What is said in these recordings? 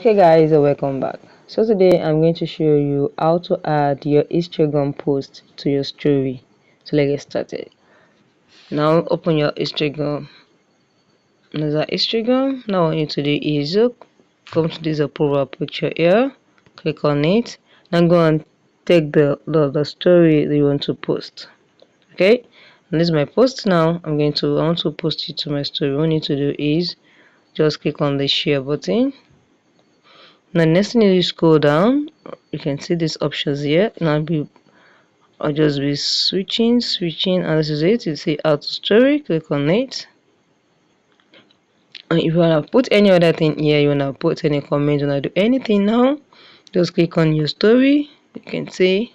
Hey guys, welcome back. So today I'm going to show you how to add your Instagram post to your story. So let's get started. Now open your Instagram. There's our Instagram. Now what you need to do is come to this profile picture here. Click on it. Now go and take the story that you want to post. Okay. And this is my post now. I want to post it to my story. What you need to do is just click on the share button. Now next thing you scroll down, you can see these options here. Now I'll just be switching, and this is it. You see add to story, click on it. And if you wanna put any other thing here, you wanna put any comment, you wanna do anything now, just click on your story. You can see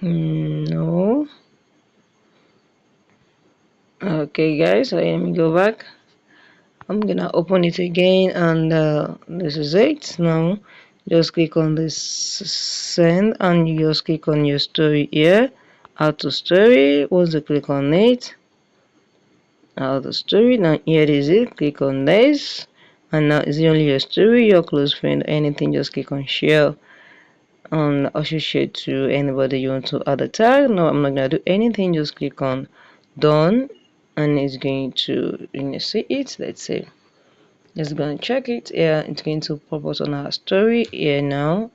no. Okay guys, let me go back. I'm gonna open it again, and this is it. Now just click on this send, and you just click on your story here. Add to story. Once you click on it, add the story. Now here is it. Click on this, and now it's only your story, your close friend, anything. Just click on share, and also share to anybody you want to add a tag. No, I'm not gonna do anything. Just click on done, and it's going to see it. Let's say. Just gonna check it. Yeah, it's going to pop up on our story here now.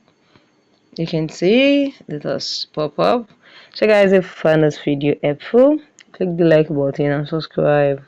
You can see it has pop up. So guys, if you find this video helpful, click the like button and subscribe.